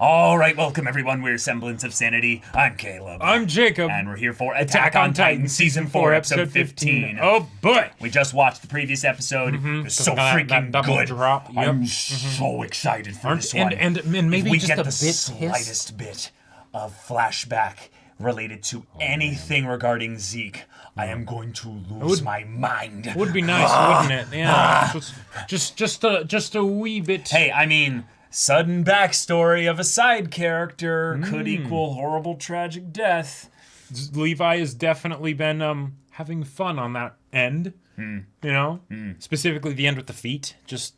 All right, welcome everyone. We're Semblance of Sanity. I'm Caleb. I'm Jacob. And we're here for Attack on Titan Season 4, Episode 15. Oh boy! We just watched the previous episode. It was so freaking double good. drop. Yep. I'm so excited for this one. And maybe if we just get a the bit slightest bit of flashback related to anything regarding Zeke, I am going to lose my mind. Would be nice, wouldn't it? Yeah. just a wee bit. Hey, I mean, sudden backstory of a side character could equal horrible tragic death. Levi has definitely been having fun on that end. You know, specifically the end with the feet. Just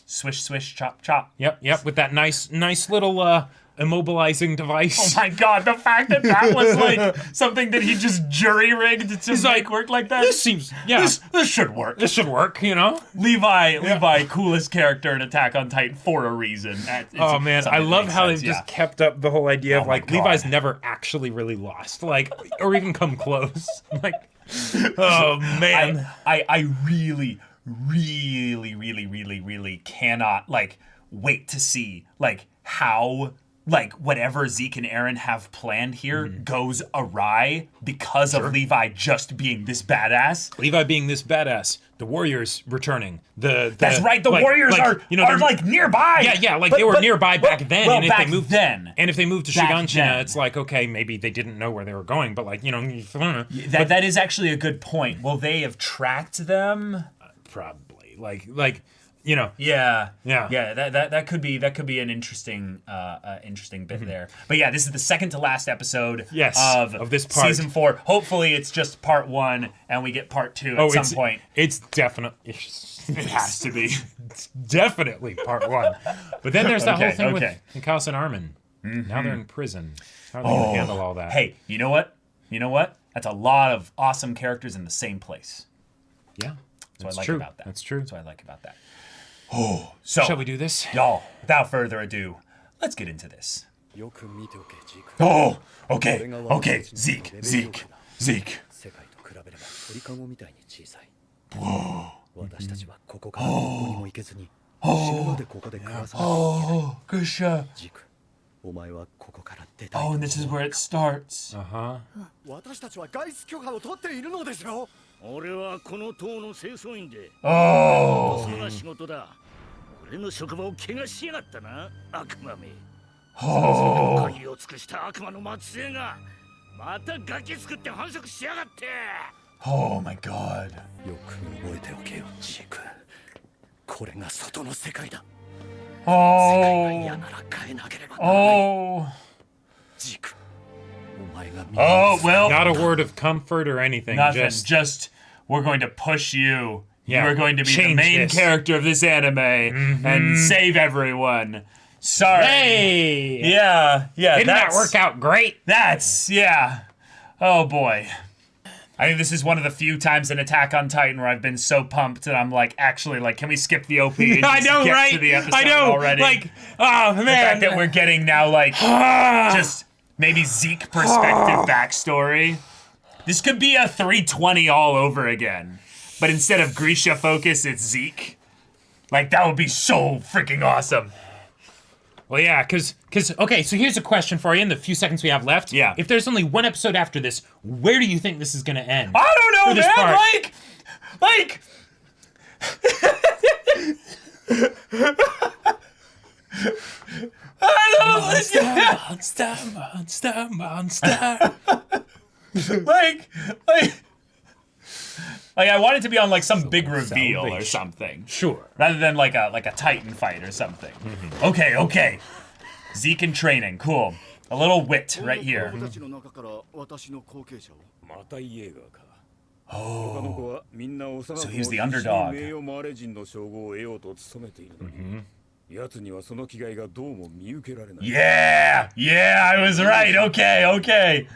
swish, swish, chop, chop. Yep. With that nice little immobilizing device. Oh my god, the fact that that was like something that he just jury-rigged to make work like that. This seems, this should work. This should work, you know? Levi, coolest character in Attack on Titan for a reason. Oh man, I love how they've just kept up the whole idea of like, Levi's never actually really lost, like, or even come close. Like, oh man. I really cannot, like, wait to see, like, how, like, whatever Zeke and Eren have planned here goes awry because of Levi just being this badass. Levi being this badass. The Warriors returning. That's right. The Warriors are like nearby. Yeah. Like they were nearby back then. Well, and if they moved to Back Shiganshina, then. it's like, okay, maybe they didn't know where they were going, but like, you know, that is actually a good point. Will they have tracked them? Probably. Like. You know. Yeah. That could be an interesting bit there. But yeah, this is the second to last episode of this part. Season 4. Hopefully, it's just part 1, and we get part 2 at some point. It's definitely. It has to be. It's definitely part 1. But then there's that whole thing with Mikasa and Armin. Now they're in prison. How are they going to handle all that? Hey, you know what? That's a lot of awesome characters in the same place. Yeah. That's what I like about that. That's true. That's what I like about that. Oh, so shall we do this? Y'all, without further ado, let's get into this. Oh, okay. Zeke. Whoa. Grisha. Oh, and this is where it starts. Oh. Oh my god. Oh, well. Not a word of comfort or anything. Nothing. Just we're going to push you. Yeah. You are going to be the main character of this anime and save everyone. Sorry. Hey! Yeah. Didn't that work out great? Oh boy. I think this is one of the few times in Attack on Titan where I've been so pumped that I'm like, actually, like, can we skip the OP and I know, get right? to the episode I know. already? Like, oh man. The fact that we're getting now, like, just maybe Zeke perspective backstory. This could be a 320 all over again. But instead of Grisha focus, it's Zeke. Like, that would be so freaking awesome. Well, yeah, because okay, so here's a question for you in the few seconds we have left. Yeah. If there's only one episode after this, where do you think this is going to end? I don't know, man. Like... Monster. Like I want it to be on like some big reveal or something. Sure. Rather than like a Titan fight or something. Okay. Zeke in training, cool. A little wit right here. Oh. So he's the underdog. Yeah, I was right. Okay.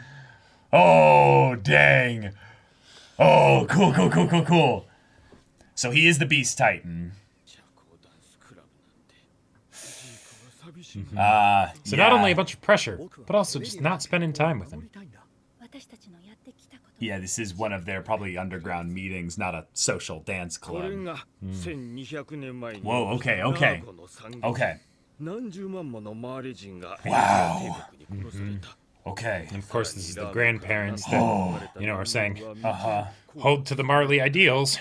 Oh, dang. Oh, cool. So he is the Beast Titan. So not only a bunch of pressure, but also just not spending time with him. Yeah, this is one of their probably underground meetings, not a social dance club. Whoa, okay. Okay. And of course, this is the grandparents that, are saying, hold to the Marley ideals.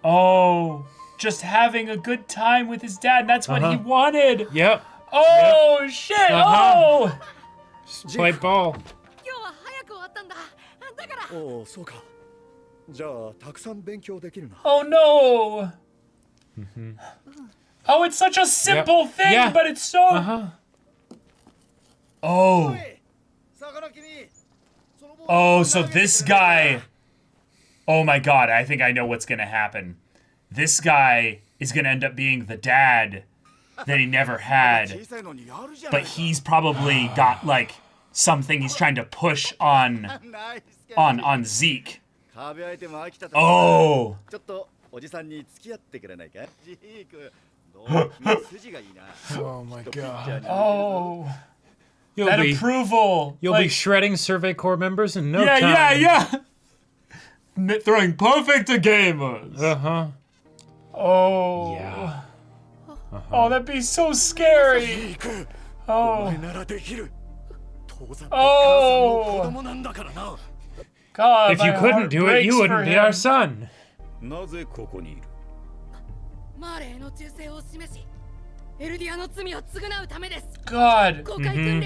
Oh, just having a good time with his dad. That's what he wanted. Yep. Oh, shit. Oh. Just play ball. Oh, no. Oh, it's such a simple thing, but it's so... Oh. Oh, so this guy... Oh my god, I think I know what's gonna happen. This guy is gonna end up being the dad that he never had. But he's probably got, like, something he's trying to push on Zeke. Oh. Oh my god. Oh. That approval. You'll be shredding Survey Corps members in no time. Yeah. Throwing perfect to gamers. Oh. Yeah. Oh, that'd be so scary. Oh. Oh. God, if you couldn't do it, you wouldn't be our son. God,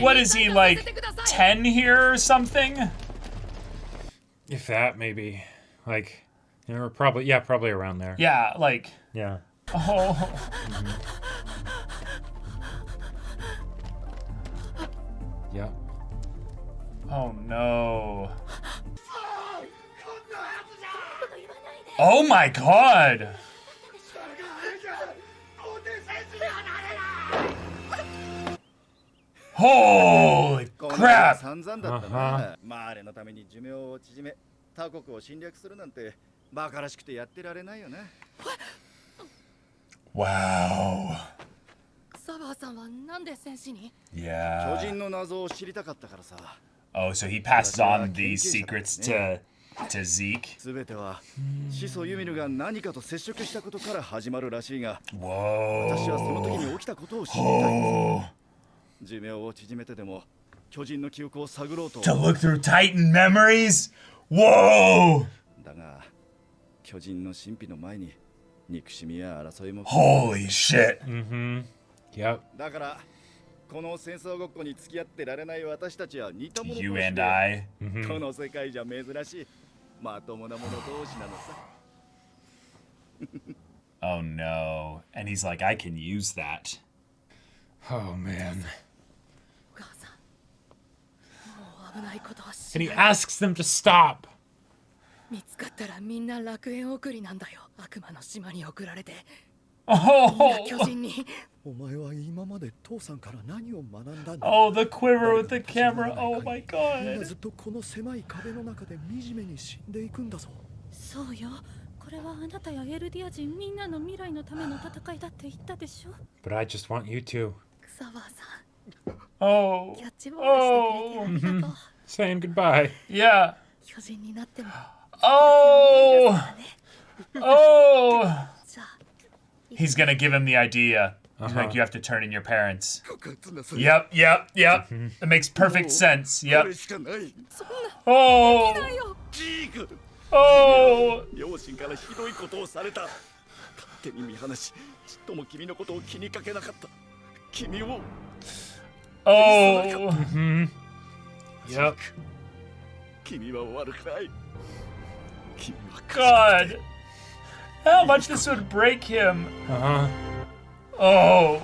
what is he, like 10 here or something? If that, maybe. Like, probably around there. Yeah, like. Yeah. Oh. Yeah. Oh no. Oh my god. Holy crap. Wow. Yeah. Oh, so he passes on these secrets to Zeke. Whoa. Oh. To look through Titan memories? Whoa! Holy shit. Mm-hmm. Yep. You and I. Oh no. And he's like, I can use that. Oh man. And he asks them to stop. Oh, the quiver with the camera. Oh my god. But I just want you to. Oh. Oh. Saying goodbye. Yeah. Oh. Oh. He's gonna give him the idea. He's like, you have to turn in your parents. Yep. That makes perfect sense. Yep. Oh. Oh. Oh. Mm-hmm. Yep. God. How much this would break him. Oh.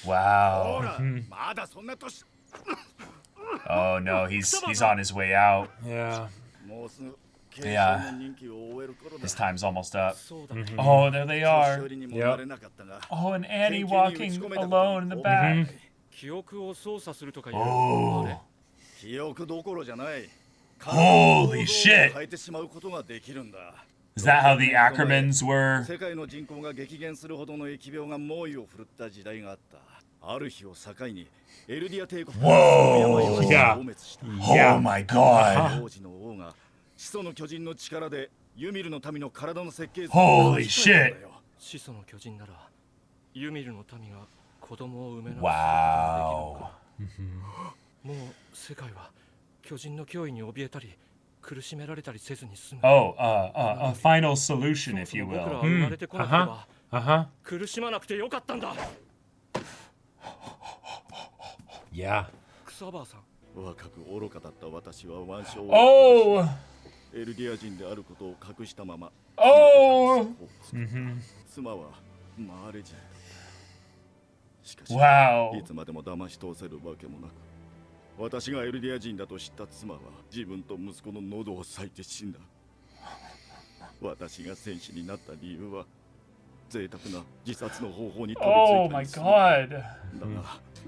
Wow. Oh no, he's on his way out. Yeah. Yeah. His time's almost up. Oh, there they are. Yep. Oh, and Annie walking alone in the back. Oh. Holy shit. Is that how the Ackermans were? Whoa. Yeah. Oh my god. Holy shit. Wow. もう世界は巨人の脅威に怯えたり苦しめられたりせずに済む。Oh, a final solution, if you 僕ら will. は生まれてこなければ Uh-huh. 苦しまなくてよかったんだ。 Yeah. 草葉さん。 Oh! エルディア人であることを隠したまま Oh! 妻はマーレ人。しかし、 Wow. いつまでも騙し通せるわけもなく、私がエルディア人だと知った妻は自分と息子の喉を裂いて死んだ。私が戦士になった理由は贅沢な自殺の方法に飛びつ Oh いた my りする。 god. だ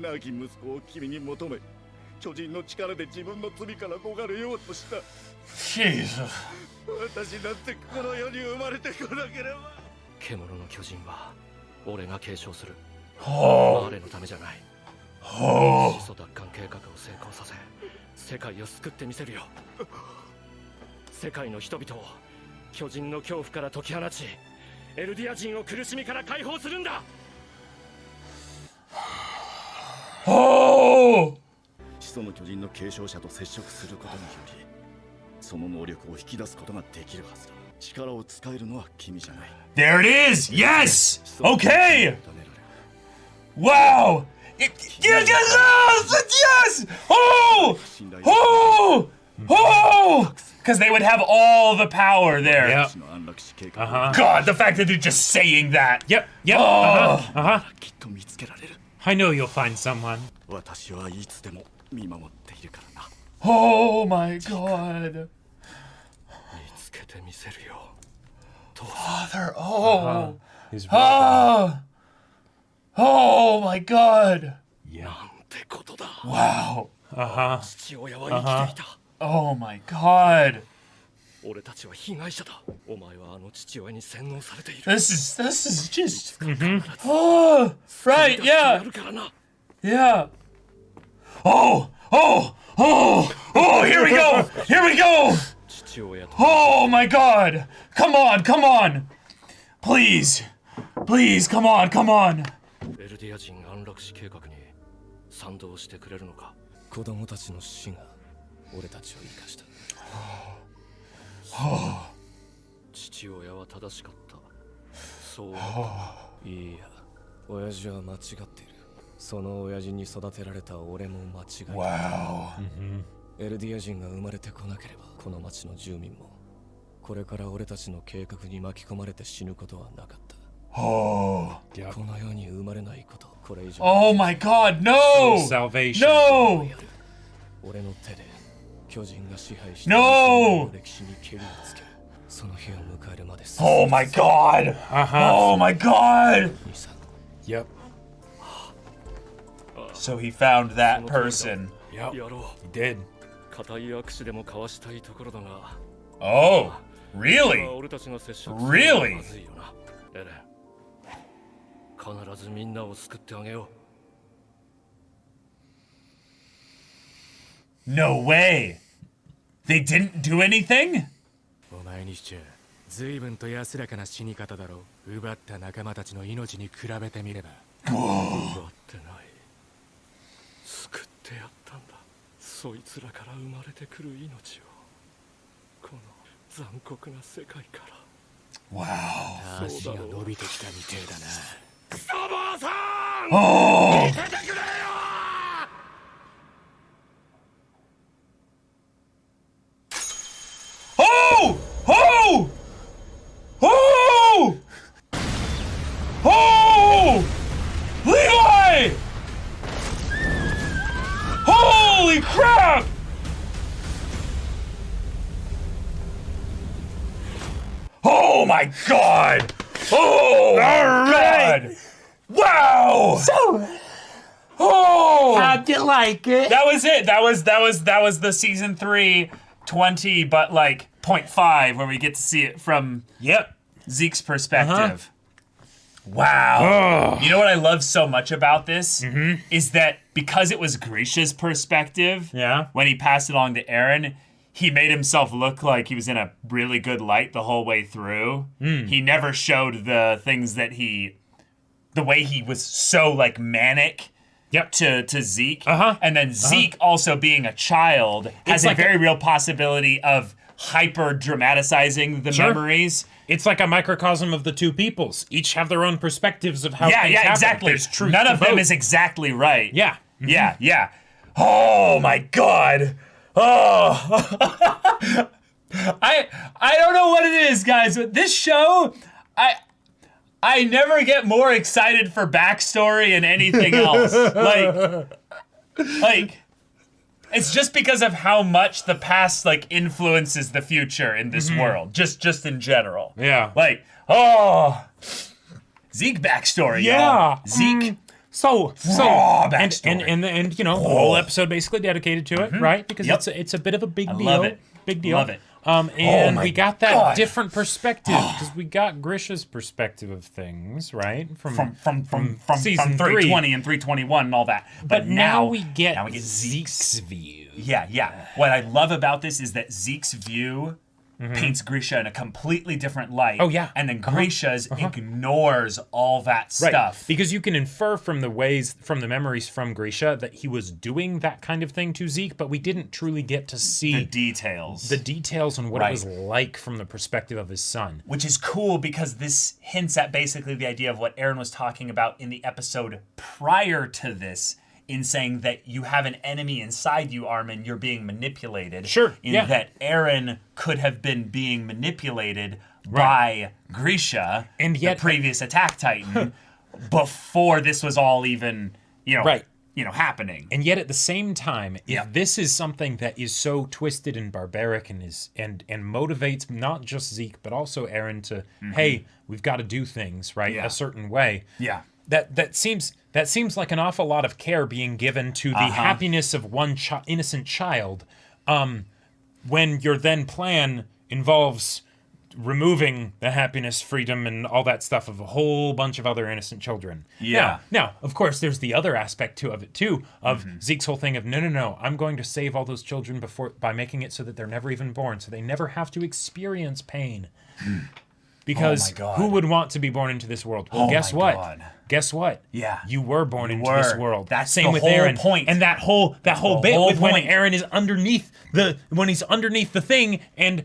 が、亡き息子を君に求め、巨人の力で自分の罪から逃れようとした。 Jesus. 私だってこの世に生まれてこなければ。獣の巨人は俺が継承する。 Oh. マーレのためじゃない。 Oh. 始祖奪還計画を成功させ、世界を救ってみせるよ。世界の人々を巨人の恐怖から解き放ち、エルディア人を苦しみから解放するんだ。 Oh. 始祖の巨人の継承者と接触することにより、その能力を引き出すことができるはずだ。力を使えるのは君じゃない。 There it is. Yes. Okay. Wow. Yes. Yes. Oh. Oh. Oh. Because they would have all the power there. Yep. Uh-huh. God, the fact that they're just saying that. Yep. Yep. Oh. Uh-huh. Uh-huh. きっと見つけられる。 I know you'll find someone. 私はいつでも見守っているからな。 Oh my god. 見つけてみせるよ。 Father. Oh. He's Oh. Oh my god. Yeah. なんてことだ。 Wow. Uh-huh. 父親は生きていた。 Oh my god. 俺たちは被害者だ。お前はあの父親に洗脳されている。 This is just. Oh. Right. や Yeah. るからな。 Yeah. Oh. Oh. Oh. Oh. Here we go. Here we go. 父親と Oh my god. Come on. Come on. Please. Please. Come on. Come on. エルディア人安楽死計画に賛同してくれるのか。子供たちの死が俺たちを生かした。父親は正しかった。そう思った。いいや、親父は間違っている。その親父に育てられた俺も間違いない。 Wow. エルディア人が生まれてこなければ、この町の住民もこれから俺たちの計画に巻き込まれて死ぬことはなかった。 Oh. Yep. この世に生まれないこと、これ以上 Oh my god. No. Salvation. No. 俺の手で巨人が支配して No! 歴史にケリをつける。その日を迎えるまで Oh my god. Oh my god. 兄さん、 Yep. So he found that person. Yep. やろ He did. う。固い握手でも交わしたいところだが。 Oh. ま Really? あ俺たちが接触する Really? のはまずいよな。エレン。必ずみんなを救ってあげよう。 No way. They didn't do anything? お前にしちゃ随分と安らかな死に方だろう。奪った仲間たちの命に比べてみれば。奪ってない。救ってやったんだ。そいつらから生まれてくる命を。この残酷な世界から。 Wow. 足が伸びてきたみてえだな。クソ坊さん Oh. 見ててくれよ Oh! Oh! Oh! Oh! Levi! Holy crap! Oh my god! Oh my god! Wow! So, Oh! how'd you like it? That was it. That was the season 3 20, but like 0.5 where we get to see it from Yep. Zeke's perspective. Wow. You know what I love so much about this is that because it was Grisha's perspective, Yeah. when he passed it along to Eren, he made himself look like he was in a really good light the whole way through. He never showed the things that the way he was so like manic to Zeke. And then Zeke also being a child has a very real possibility of hyper dramatizing the memories. It's like a microcosm of the two peoples. Each have their own perspectives of how things happen. Exactly. There's truth None to of them both. is exactly right. Yeah. Yeah. Oh my God. Oh. I don't know what it is, guys, but this show, I never get more excited for backstory and anything else. Like it's just because of how much the past like influences the future in this world, just in general. Yeah. Like, Zeke backstory, Yeah. y'all. Zeke. So Raw backstory. and you know, the whole episode basically dedicated to it, right? Because it's a bit of a big deal. love it. Big deal. Love it. And my we got that God. different perspective because we got Grisha's perspective of things, right? From season 320 and 321 and all that. But now we get Zeke's view. Yeah. What I love about this is that Zeke's view paints Grisha in a completely different light. Oh, yeah. And then Grisha's ignores all that Right, stuff. because you can infer from the memories from Grisha that he was doing that kind of thing to Zeke, but we didn't truly get to see The details. on what it was like from the perspective of his son. Which is cool because this hints at basically the idea of what Eren was talking about in the episode prior to this, in saying that you have an enemy inside you, Armin, you're being manipulated. Sure, In yeah. that Eren could have been being manipulated by Grisha, And yet- the previous Attack Titan, before this was all even, happening. And yet at the same time, if this is something that is so twisted and barbaric and motivates not just Zeke but also Eren to, hey, we've got to do things a certain way. Yeah. That seems like an awful lot of care being given to the happiness of one innocent child, when your then plan involves removing the happiness, freedom, and all that stuff of a whole bunch of other innocent children. Yeah. Now, of course, there's the other aspect of it too, of Zeke's whole thing of no, I'm going to save all those children by making it so that they're never even born, so they never have to experience pain. Because who would want to be born into this world? Well, guess what? God. Guess what? Yeah. You were born into this world. That's same the with whole Eren. point. And that whole bit whole with when point. Eren is underneath when he's underneath the thing and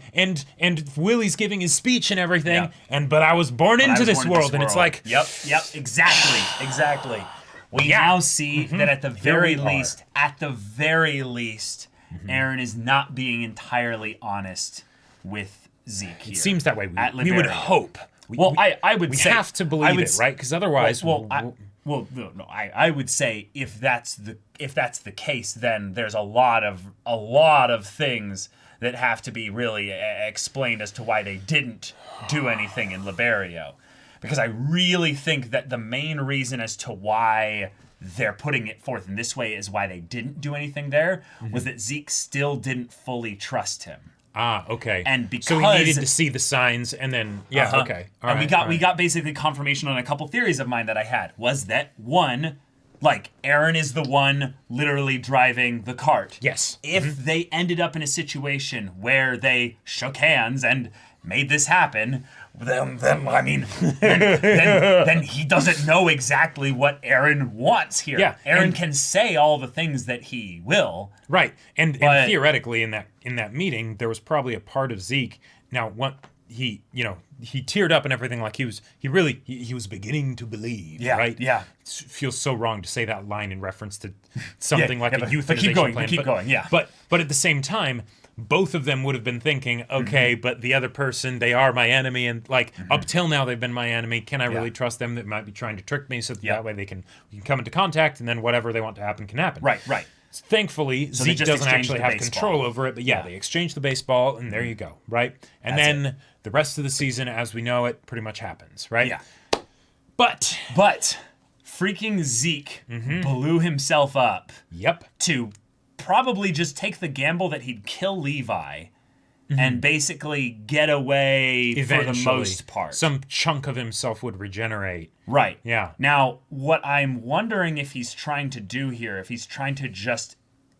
Willie's giving his speech and everything. Yeah. But I was born into this world, and it's like, Yep, exactly. We now see that at the very least, Eren is not being entirely honest with Zeke here. it seems that way. At We would Liberia. hope. I would We say have to believe it, right? Because otherwise, I would say if that's the case, then there's a lot of things that have to be really explained as to why they didn't do anything in Liberio. Because I really think that the main reason as to why they're putting it forth in this way is why they didn't do anything there was that Zeke still didn't fully trust him. Okay. And because so he needed to see the signs, and then okay. All and right, we got basically confirmation on a couple theories of mine that I had. Was that one, like Eren is the one literally driving the cart. Yes. If they ended up in a situation where they shook hands and made this happen, then he doesn't know exactly what Eren wants here. Yeah, Eren can say all the things that he will. Right, and theoretically, in that meeting, there was probably a part of Zeke. Now, he teared up and everything, like he was beginning to believe. Yeah, right. yeah. It feels so wrong to say that line in reference to something like a but euthanization keep going, plan. keep going. Yeah. But at the same time, both of them would have been thinking, okay, but the other person, they are my enemy, and up till now they've been my enemy. Can I really trust them? That might be trying to trick me, so that way we can come into contact, and then whatever they want to happen can happen. Right. Thankfully, So they Zeke just doesn't exchanged actually the have baseball. control over it, but they exchange the baseball, and there you go, right? And That's then the rest of the season, as we know it, pretty much happens, right? Yeah. But freaking Zeke blew himself up to probably just take the gamble that he'd kill Levi and basically get away eventually, for the most part. some chunk of himself would regenerate. Right. Yeah. Now, what I'm wondering if he's trying to do here, if he's trying to just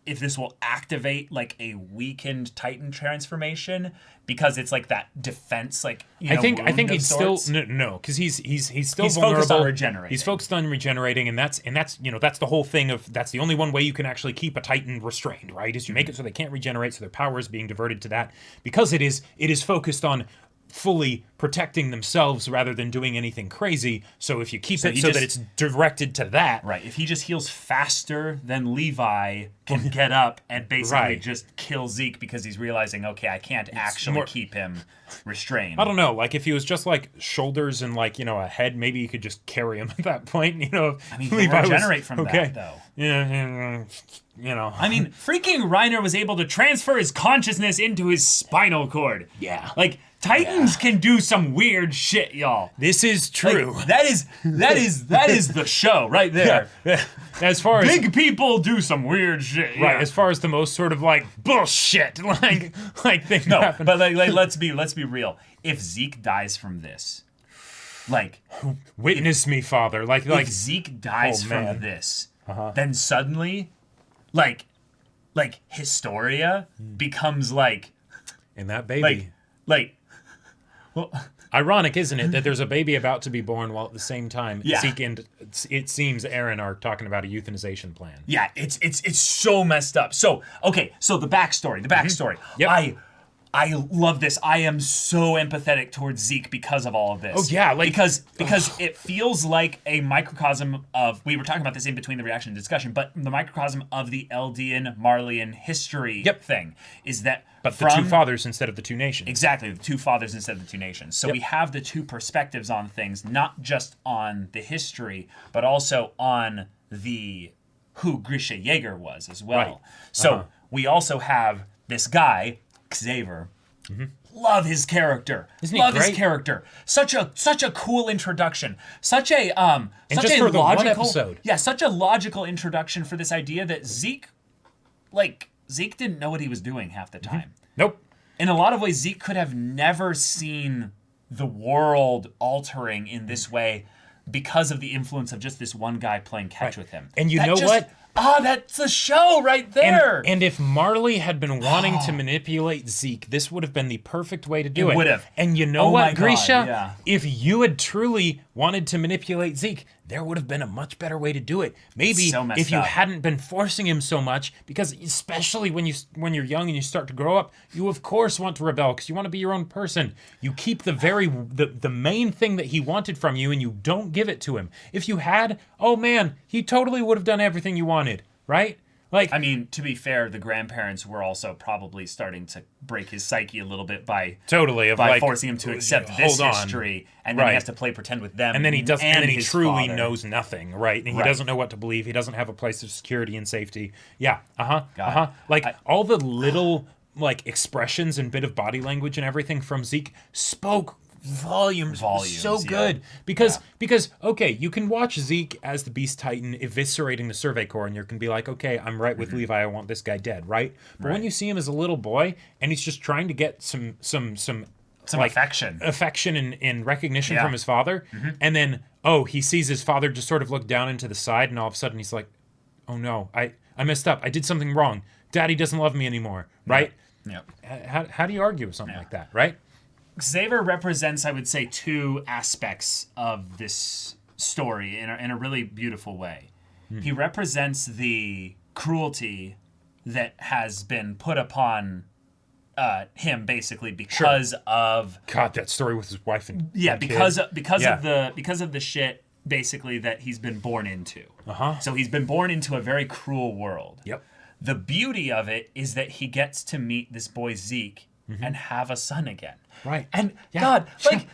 if this will activate like a weakened Titan transformation, because it's like that defense, like I think wound he'd of still sorts. no, because he's still He's vulnerable. focused on regenerating. He's focused on regenerating, and that's that's the whole thing of that's the only one way you can actually keep a Titan restrained, right? Is you make it so they can't regenerate, so their power is being diverted to that, because it is focused on fully protecting themselves rather than doing anything crazy. So if you keep it so that it's directed to that, right? If he just heals faster than Levi can get up and basically just kill Zeke because he's realizing, okay, I can't actually keep him restrained. I don't know. Like if he was just like shoulders and like a head, maybe you could just carry him at that point. I mean, he'll regenerate from that though. Yeah. I mean, freaking Reiner was able to transfer his consciousness into his spinal cord. Yeah. Like, Titans can do some weird shit, y'all. This is true. Like, that is the show right there. Yeah. As far as big people do some weird shit. Right, as far as the most sort of like bullshit like thing happen. But like let's be real. If Zeke dies from this, like witness me, father. Like if Zeke dies from this, then suddenly like Historia becomes like and that baby well, ironic, isn't it, that there's a baby about to be born while at the same time Zeke and it seems Eren are talking about a euthanization plan. Yeah, it's so messed up. So the backstory. Yep. I love this. I am so empathetic towards Zeke because of all of this. Oh yeah, like because it feels like a microcosm of, we were talking about this in between the reaction and discussion, but the microcosm of the Eldian Marleyan history thing is that the two fathers instead of the two nations. Exactly, the two fathers instead of the two nations. So we have the two perspectives on things, not just on the history, but also on who Grisha Jaeger was as well. Right. So we also have this guy, Xaver. Love his character. Isn't he great? His character. Such a cool introduction. Such a just for the one episode. Yeah, such a logical introduction for this idea that Zeke didn't know what he was doing half the time. Nope. In a lot of ways, Zeke could have never seen the world altering in this way because of the influence of just this one guy playing catch with him. And you know what? That's the show right there. And if Marley had been wanting to manipulate Zeke, this would have been the perfect way to do it. It would have. And you know what, Grisha? Yeah. If you had truly wanted to manipulate Zeke, there would have been a much better way to do it. Maybe if you hadn't been forcing him so much, because especially when you're young and you start to grow up, you of course want to rebel because you want to be your own person. You keep the main thing that he wanted from you and you don't give it to him. If you had, oh man, he totally would have done everything you wanted, right? Like, I mean, to be fair, the grandparents were also probably starting to break his psyche a little bit by forcing him to accept this history, and then he has to play pretend with them. And then he doesn't, and then he truly father. Knows nothing, right? And he doesn't know what to believe. He doesn't have a place of security and safety. Yeah, Like all the little expressions and bit of body language and everything from Zeke spoke volumes so good because okay, you can watch Zeke as the Beast Titan eviscerating the Survey Corps and you can be like, okay, I'm right with Levi, I want this guy dead, right? But when you see him as a little boy and he's just trying to get some affection and recognition from his father, and then he sees his father just sort of look down into the side, and all of a sudden he's like, oh no, I messed up, I did something wrong, Daddy doesn't love me anymore, right? How do you argue with something like that, right? Xavier represents, I would say, two aspects of this story in a really beautiful way. He represents the cruelty that has been put upon him, basically because of that story with his wife and because of the shit basically that he's been born into. So he's been born into a very cruel world. Yep. The beauty of it is that he gets to meet this boy Zeke and have a son again. Right. And God,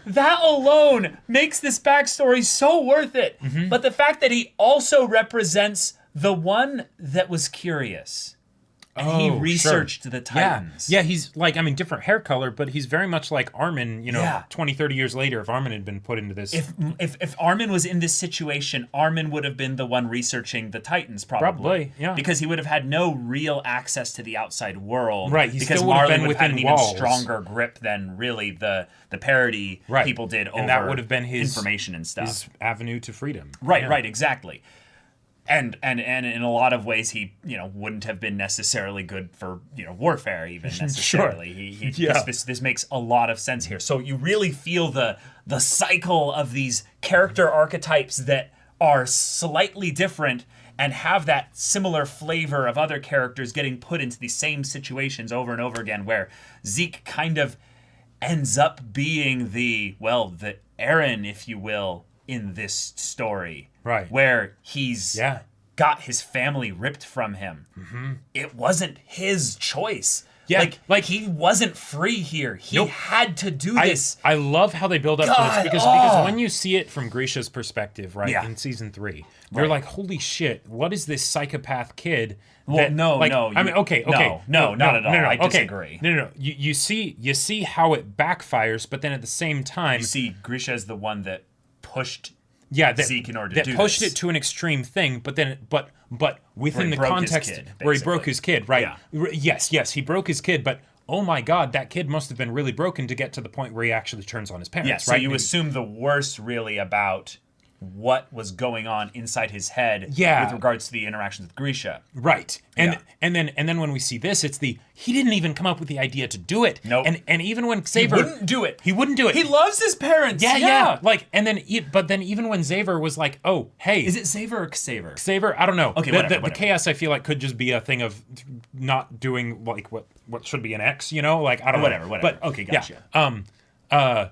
that alone makes this backstory so worth it. But the fact that he also represents the one that was curious. And he researched the Titans. Yeah, he's different hair color, but he's very much like Armin, 20, 30 years later, if Armin had been put into this. If Armin was in this situation, Armin would have been the one researching the Titans, probably. Probably, yeah. Because he would have had no real access to the outside world. Right, because still would have Marley been would have had an within even walls. stronger grip than really the parody people did over and that would have been his information and stuff. His avenue to freedom. Right, exactly. And in a lot of ways, he wouldn't have been necessarily good for warfare even necessarily. Sure. This makes a lot of sense here. So you really feel the cycle of these character archetypes that are slightly different and have that similar flavor of other characters getting put into these same situations over and over again, where Zeke kind of ends up being the Eren, if you will, in this story. Right. Where he's got his family ripped from him. Mm-hmm. It wasn't his choice. Yeah. Like he wasn't free here. He had to do this. I love how they build up to this because when you see it from Grisha's perspective, right, in season 3, you're like, holy shit, what is this psychopath kid? Well, no. not at all. I okay. disagree. No. You see how it backfires, but then at the same time, you see Grisha is the one that pushed Zeke in order to that do pushed this. it to an extreme thing, but then but within the context where he broke his kid, right? Yeah. Yes, he broke his kid, but oh my God, that kid must have been really broken to get to the point where he actually turns on his parents. Yeah, so right? you assume the worst really about what was going on inside his head with regards to the interactions with Grisha. Right. And then when we see this, it's he didn't even come up with the idea to do it. Nope. And even when Xaver He wouldn't do it. He loves his parents. Yeah. Like, but then even when Xaver was like, oh, hey. Is it Xaver or Xaver? Xaver, I don't know. Okay, whatever. whatever. The chaos, I feel like, could just be a thing of not doing like what should be an X, Like, I don't know. Whatever. But, okay, gotcha. Yeah.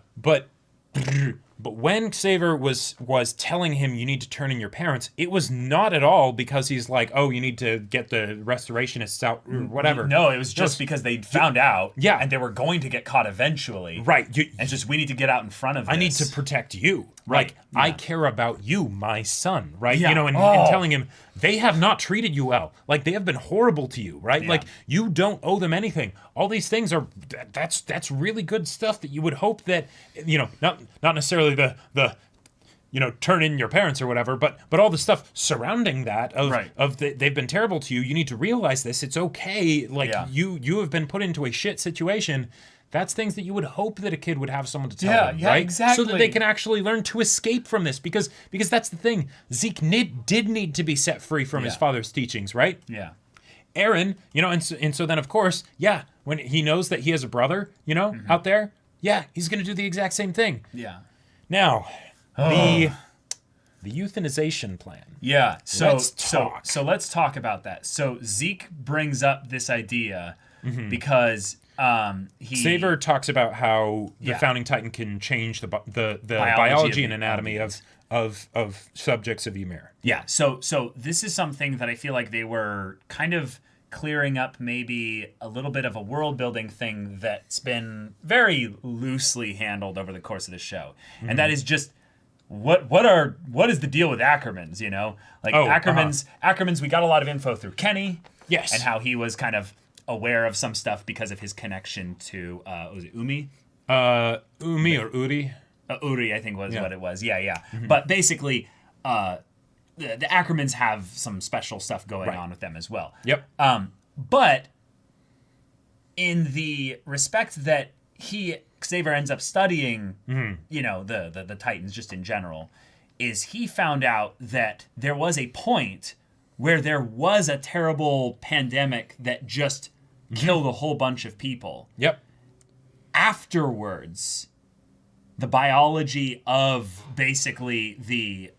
But when Xaver was telling him you need to turn in your parents, it was not at all because he's like, oh, you need to get the restorationists out or whatever. No, it was just because they found out Yeah. and they were going to get caught eventually. Right. And just, we need to get out in front of this. I need to protect you. Right. Like, I care about you, my son, right? Yeah. And telling him, they have not treated you well. Like, they have been horrible to you, right? Yeah. Like, you don't owe them anything. All these things are, that's really good stuff that you would hope that, not necessarily the turn in your parents or whatever, but all the stuff surrounding that they've been terrible to you. You need to realize this. It's okay. Like, you have been put into a shit situation. That's things that you would hope that a kid would have someone to tell them, right? Exactly. So that they can actually learn to escape from this, because that's the thing. Zeke did need to be set free from his father's teachings, right? Yeah. Eren, and so then of course, when he knows that he has a brother, out there, he's going to do the exact same thing. Yeah. Now, the euthanization plan. Yeah. So let's talk about that. So Zeke brings up this idea because Xaver talks about how the founding titan can change the biology and anatomy of subjects of Ymir. Yeah. So this is something that I feel like they were kind of clearing up, maybe a little bit of a world building thing that's been very loosely handled over the course of the show, and that is just what is the deal with Ackermans? Ackermans. We got a lot of info through Kenny. Yes. And how he was kind of aware of some stuff because of his connection to was it Umi? Umi or Uri? Uri, I think was what it was. Yeah. Mm-hmm. But basically, the Ackermans have some special stuff going on with them as well. Yep. But in the respect that Xaver ends up studying, the Titans just in general, is he found out that there was a point where there was a terrible pandemic that just killed a whole bunch of people. Yep. Afterwards, the biology of basically they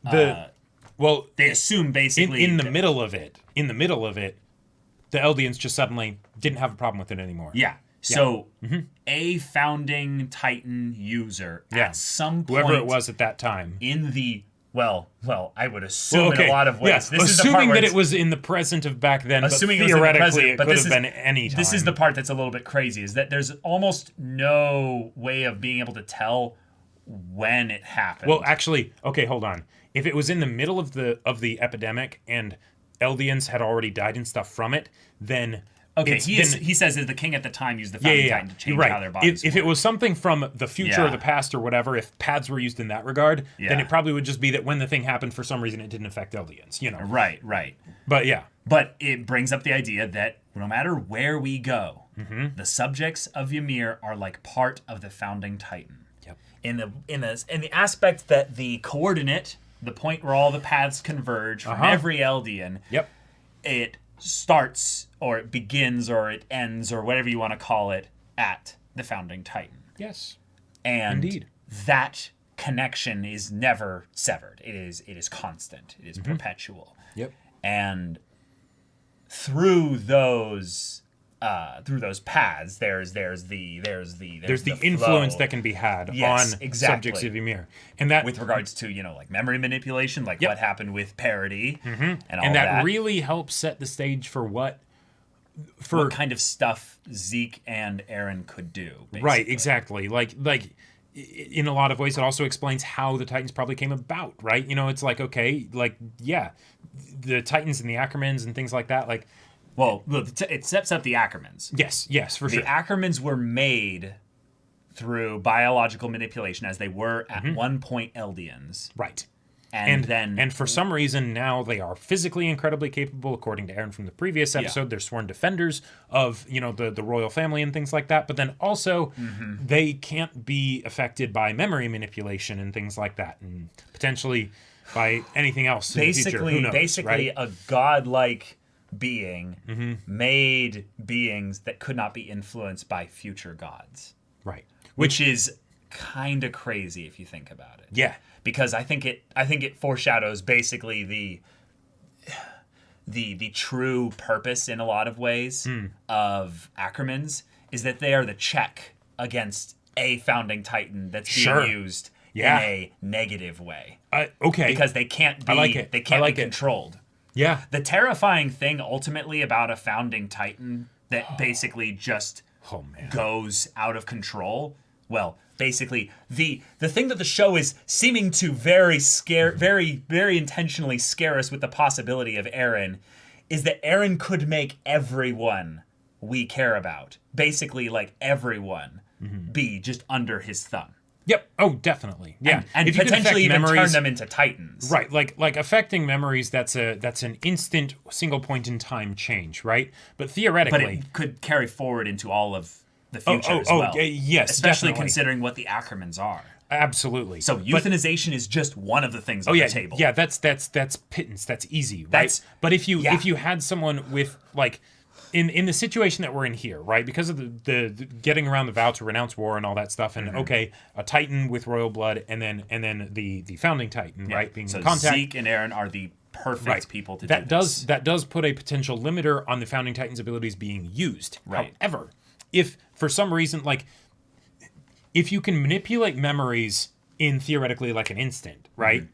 assume basically in the middle of it, the Eldians just suddenly didn't have a problem with it anymore. Yeah. So a founding Titan user at some point, whoever it was at that time, in the I would assume in a lot of ways. Yeah. This Assuming is that it was in the present of back then, assuming but theoretically it could have been any time. This is the part that's a little bit crazy, is that there's almost no way of being able to tell when it happened. Well, actually, okay, hold on. If it was in the middle of the epidemic and Eldians had already died and stuff from it, then okay, he says that the king at the time used the founding titan to change how their bodies if it was something from the future or the past or whatever, if paths were used in that regard, then it probably would just be that when the thing happened, for some reason, it didn't affect Eldians, Right. But yeah. But it brings up the idea that no matter where we go, the subjects of Ymir are like part of the founding titan. Yep. In the aspect that the coordinate, the point where all the paths converge from every Eldian. Yep. It starts, or it begins, or it ends, or whatever you want to call it, at the Founding Titan. Yes. And Indeed. that connection is never severed. It is constant. It is perpetual. Yep. And through those paths, there's the influence flow. that can be had Yes, on exactly. subjects of Ymir, and that with regards to like memory manipulation, like what happened with parody, and all and that. that really helps set the stage for what kind of stuff Zeke and Eren could do. Basically. Right, exactly. Like in a lot of ways, it also explains how the Titans probably came about, right? You know, it's like, okay, like, yeah, the Titans and the Ackermans and things like that, like... Well, it sets up the Ackermans. Yes, for sure. The Ackermans were made through biological manipulation, as they were at one point Eldians. Right. And for some reason now they are physically incredibly capable, according to Eren from the previous episode. They're sworn defenders of, you know, the royal family and things like that. But then also they can't be affected by memory manipulation and things like that, and potentially by anything else in the future. Who knows, right? A godlike being made beings that could not be influenced by future gods. Right. Which is kind of crazy if you think about it. Yeah. Because I think it foreshadows basically the true purpose in a lot of ways of Ackermans is that they are the check against a founding titan that's being used in a negative way. Okay. Because they can't be they can't be controlled. Yeah. The terrifying thing ultimately about a founding titan that basically just goes out of control, well, basically the thing that the show is seeming to very intentionally scare us with the possibility of Eren is that Eren could make everyone we care about, basically like everyone, be just under his thumb. Yep. Oh, definitely. Yeah. And if you potentially even memories, turn them into titans. Right. Like affecting memories, that's an instant single point in time change, right? But theoretically, but it could carry forward into all of the future as well. Yes, especially definitely. considering what the Ackermans are. Absolutely. So euthanization is just one of the things on the table. Yeah, that's pittance. That's easy, right? But if you had someone with like in the situation that we're in here, right? Because of the getting around the vow to renounce war and all that stuff, and a Titan with royal blood, and then the founding Titan, right? Being so in contact. Zeke and Eren are the perfect people to do this. That does put a potential limiter on the founding Titan's abilities being used. Right. However, if for some reason, like, if you can manipulate memories in theoretically like an instant, right?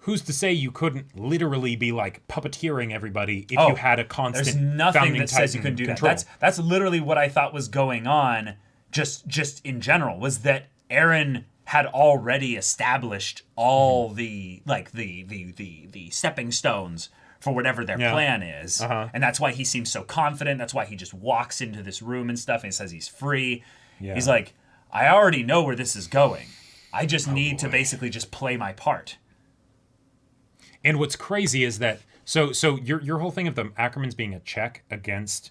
Who's to say you couldn't literally be like puppeteering everybody if you had a constant? There's nothing founding that says you Titan can do control. that. That's literally what I thought was going on. Just in general, was that Eren had already established all the stepping stones for whatever their plan is. And that's why he seems so confident. That's why he just walks into this room and stuff and says he's free. Yeah. He's like, I already know where this is going. I just need to basically just play my part. And what's crazy is that so your whole thing of the Ackermans being a check against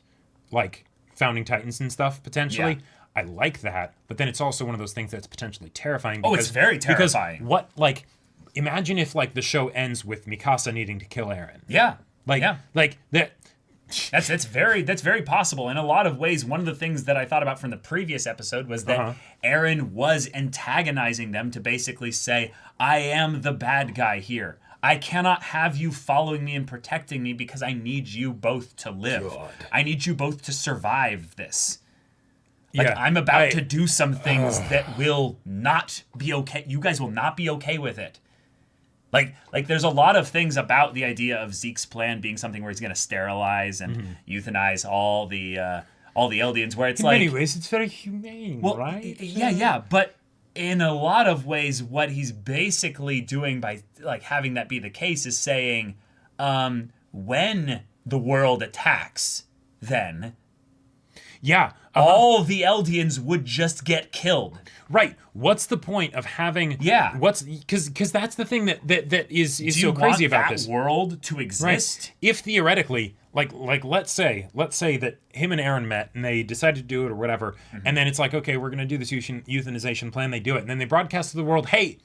like founding Titans and stuff potentially, I like that, but then it's also one of those things that's potentially terrifying. Because, it's very terrifying. Because imagine if like the show ends with Mikasa needing to kill Eren. Like that. That's very possible. In a lot of ways, one of the things that I thought about from the previous episode was that Eren was antagonizing them to basically say, I am the bad guy here. I cannot have you following me and protecting me because I need you both to live. I need you both to survive this. Like, I'm about to do some things that will not be okay. You guys will not be okay with it. Like there's a lot of things about the idea of Zeke's plan being something where he's going to sterilize and euthanize all the Eldians, where it's in like... many ways, it's very humane, right? Yeah, but in a lot of ways, what he's basically doing by like having that be the case is saying, when the world attacks, then... Yeah. All the Eldians would just get killed. Right. What's the point of having... Yeah. What's... Because that's the thing that is so crazy about this. Do you want that world to exist? Right. If theoretically, like let's say that him and Eren met and they decided to do it or whatever, and then it's like, okay, we're going to do this euthanization plan. They do it. And then they broadcast to the world, hey,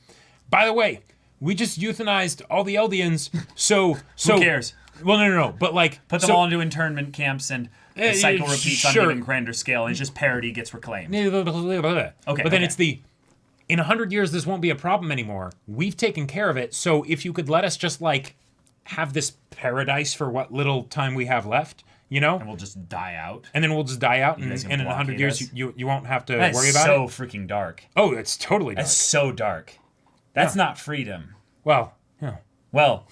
by the way, we just euthanized all the Eldians, so Who cares? Well, no, but like Put them all into internment camps and the cycle repeats on sure. an even grander scale, and it's just parody gets reclaimed. Okay, but then okay. it's in 100 years this won't be a problem anymore. We've taken care of it. So if you could let us just like have this paradise for what little time we have left, you know, And we'll just die out. and then we'll just die out, and guys can in 100 blockade years us. you won't have to That's worry about so it. freaking dark. Oh, it's totally dark. That's so dark. That's not freedom. Well, yeah, Well,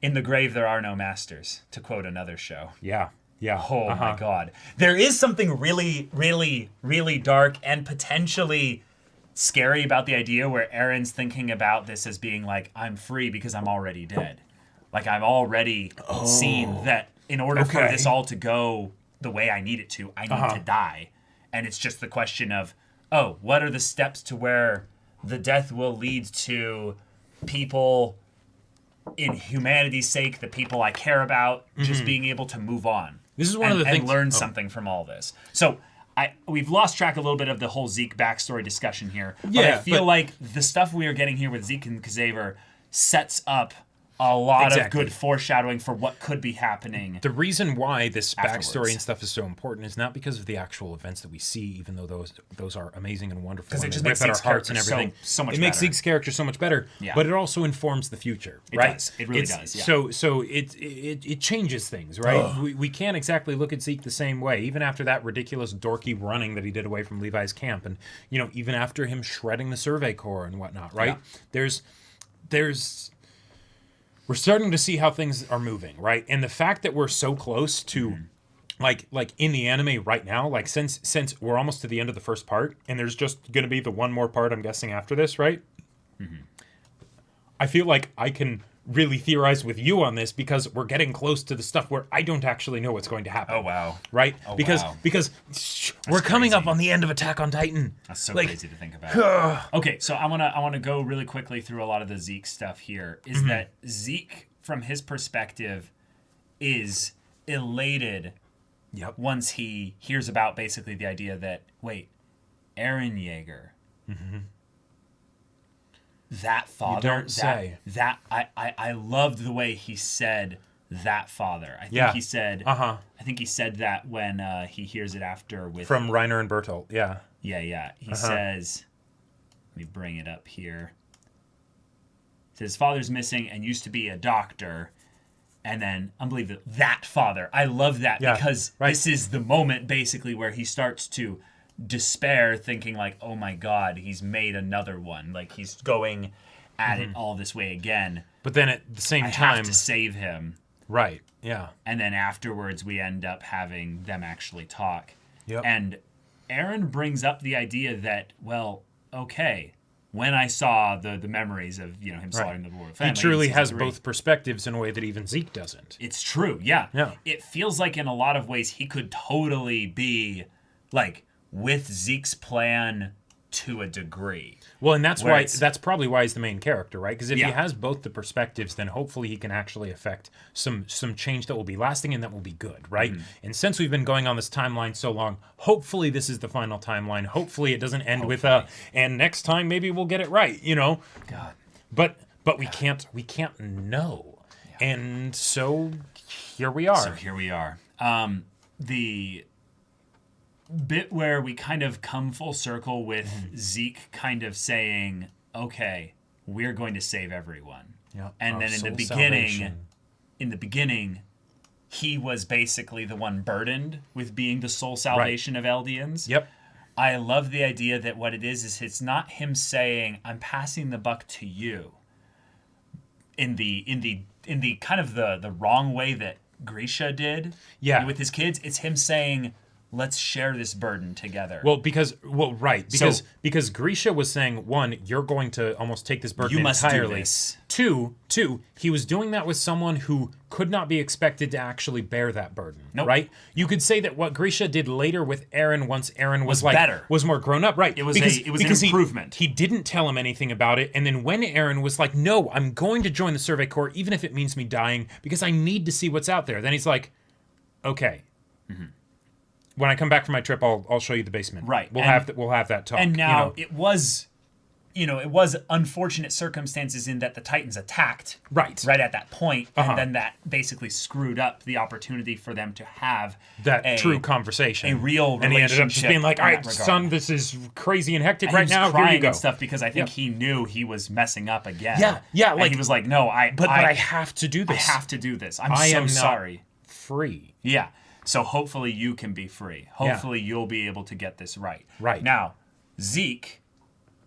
in the grave there are no masters, to quote another show. yeah. Oh my god. There is something really, really, really dark and potentially scary about the idea where Eren's thinking about this as being like, I'm free because I'm already dead. Like, I've already seen that in order for Okay. this all to go the way I need it to, I need to die. And it's just the question of, what are the steps to where the death will lead to people in humanity's sake, the people I care about, just being able to move on. This is one of the things. And learn something from all this. So we've lost track a little bit of the whole Zeke backstory discussion here. But I feel like the stuff we are getting here with Zeke and Kzaver sets up a lot of good foreshadowing for what could be happening. The reason why this afterwards. backstory and stuff is so important is not because of the actual events that we see, even though those are amazing and wonderful. Because it and just they makes rip at Zeke's our hearts and character everything. so much It makes better. Zeke's character so much better. Yeah. But it also informs the future, It right? does. It really does. Yeah. So it changes things, right? We can't exactly look at Zeke the same way, even after that ridiculous dorky running that he did away from Levi's camp, and even after him shredding the Survey Corps and whatnot, right? Yeah. There's we're starting to see how things are moving, right? And the fact that we're so close to, like in the anime right now, like since we're almost to the end of the first part, and there's just going to be the one more part, I'm guessing, after this, right? I feel like I can really theorize with you on this because we're getting close to the stuff where I don't actually know what's going to happen. Oh, wow. Right? Oh, because wow. we're coming crazy. up on the end of Attack on Titan. That's so Like, crazy to think about. Okay, so I wanna go really quickly through a lot of the Zeke stuff here. Is that Zeke, from his perspective, is elated Yep. once he hears about basically the idea that, wait, Eren Yeager, that father, don't say. that I loved the way he said that father. I think Yeah. he said Uh-huh. I think he said that when he hears it after with From Reiner and Bertolt, yeah. Yeah. He says, let me bring it up here. His father's missing and used to be a doctor. And then, unbelievable, that father. I love that because this is the moment basically where he starts to despair, thinking like, oh my God, he's made another one. Like he's going at it all this way again. But then at the same I time, have to save him. right? Yeah. And then afterwards, we end up having them actually talk. Yep. And Eren brings up the idea that, well, okay, when I saw the memories of him slaughtering the royal family, He truly in has season 3, both perspectives in a way that even Zeke doesn't. It's true, yeah. Yeah. It feels like in a lot of ways he could totally be like with Zeke's plan to a degree. Well, and that's Where why it's- that's probably why he's the main character, right? Because if Yeah. he has both the perspectives, then hopefully he can actually affect some change that will be lasting and that will be good, right? And since we've been going on this timeline so long, hopefully this is the final timeline. Hopefully it doesn't end with and next time maybe we'll get it right, God. But we can't know. Yeah. And so here we are. So here we are. The bit where we kind of come full circle with Zeke kind of saying, okay, we're going to save everyone. Yeah. And Our then soul salvation. in the beginning, he was basically the one burdened with being the soul salvation of Eldians. Yep. I love the idea that what it is it's not him saying, I'm passing the buck to you. In the kind of the wrong way that Grisha did with his kids, it's him saying, let's share this burden together. Because Grisha was saying, one, you're going to almost take this burden You must do entirely. this. Two, he was doing that with someone who could not be expected to actually bear that burden. Nope. Right? You could say that what Grisha did later with Eren, once Eren was like better. was more grown up, right? It was an improvement. He didn't tell him anything about it, and then when Eren was like, "No, I'm going to join the Survey Corps, even if it means me dying, because I need to see what's out there." Then he's like, "Okay." When I come back from my trip, I'll show you the basement. Right. We'll have that talk. And now it was it was unfortunate circumstances in that the Titans attacked Right. at that point, and then that basically screwed up the opportunity for them to have that true conversation, a real and he ended up just relationship being like, in "All that right, regard." son, this is crazy and hectic And right he was now. crying Here you go." and stuff because I think he knew he was messing up again. Yeah, And like- he was like, "No, But I have to do I this. have to do this. I'm I so am not sorry." free. Yeah. So hopefully you can be free. Hopefully you'll be able to get this right. Right. Now, Zeke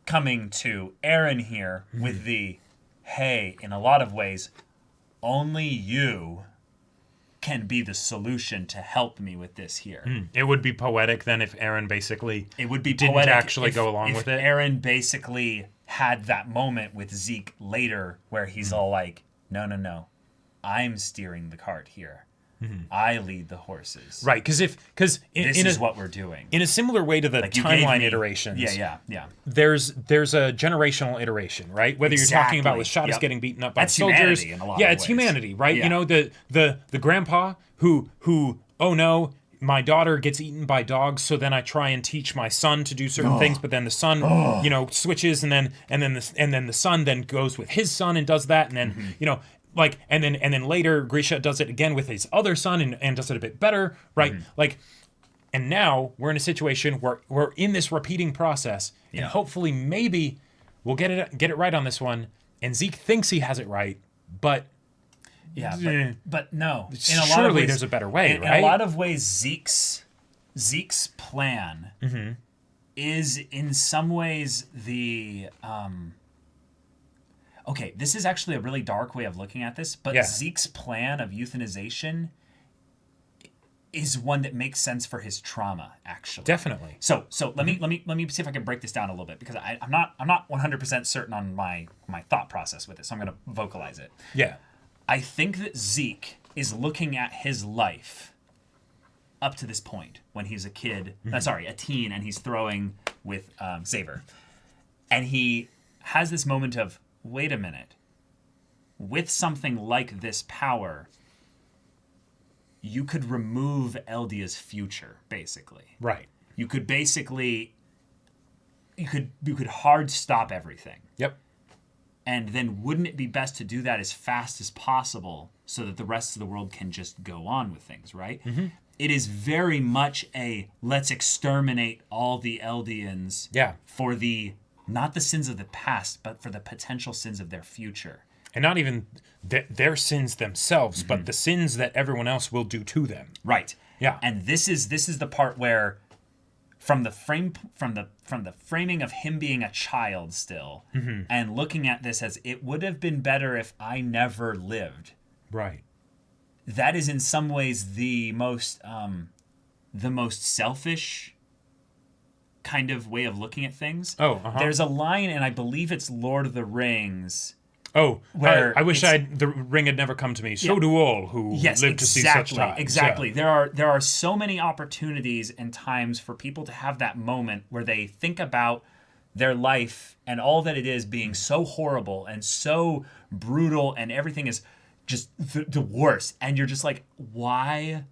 coming to Eren here with the, hey, in a lot of ways, only you can be the solution to help me with this here. It would be poetic then if Eren basically It would be didn't poetic actually if- go along if with it. Eren basically had that moment with Zeke later where he's all like, no, I'm steering the cart here. I lead the horses. Right, because This in is a, what we're doing. in a similar way to the You gave timeline me- iterations, Yeah. there's a generational iteration, right? Whether you're talking about with Exactly. Shadis Yep. getting beaten up by That's soldiers, humanity in a lot yeah, of it's ways. humanity, right? Yeah. You know, the grandpa who oh no, my daughter gets eaten by dogs, so then I try and teach my son to do certain things, but then the son, switches, and then the son then goes with his son and does that, and then like and then later Grisha does it again with his other son and does it a bit better, right? Like, and now we're in a situation where we're in this repeating process, and hopefully maybe we'll get it right on this one. And Zeke thinks he has it right, but but no. In a lot of surely ways, there's a better way, in right? a lot of ways, Zeke's plan is in some ways the okay, this is actually a really dark way of looking at this, but Zeke's plan of euthanization is one that makes sense for his trauma, actually. Definitely. So let me see if I can break this down a little bit, because I'm not 100% certain on my thought process with it. So I'm going to vocalize it. Yeah. I think that Zeke is looking at his life up to this point when he's a kid, a teen, and he's throwing with Xaver. And he has this moment of, wait a minute, with something like this power, you could remove Eldia's future, basically. Right. You could basically, you could hard stop everything. Yep. And then wouldn't it be best to do that as fast as possible so that the rest of the world can just go on with things, right? It is very much a let's exterminate all the Eldians for not the sins of the past, but for the potential sins of their future. And not even their sins themselves, but the sins that everyone else will do to them. Right. Yeah. And this is the part where from the framing of him being a child still and looking at this as it would have been better if I never lived. Right. That is in some ways the most selfish kind of way of looking at things. There's a line, and I believe it's Lord of the Rings. Where I wish the ring had never come to me. So do all who live to see such times. Exactly. Yeah. There are so many opportunities and times for people to have that moment where they think about their life and all that it is being so horrible and so brutal, and everything is just the worst. And you're just like, why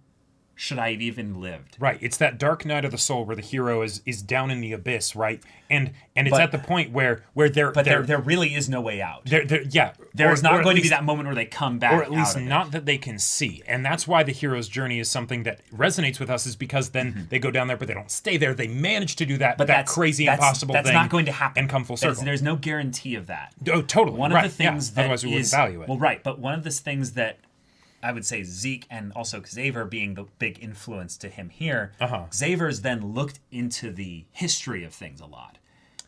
should I have even lived? Right. It's that dark night of the soul where the hero is down in the abyss, right? And it's at the point where there really is no way out. There's not going to be that moment where they come back, or at least out of not it. that they can see. And that's why the hero's journey is something that resonates with us, is because then they go down there, but they don't stay there. They manage to do that, But that crazy, impossible thing. That's not going to happen. And come full circle. There's no guarantee of that. Oh, totally. One of the things that otherwise we wouldn't value it. Well, right. But one of the things that I would say Zeke and also Xaver being the big influence to him here, Xaver's then looked into the history of things a lot.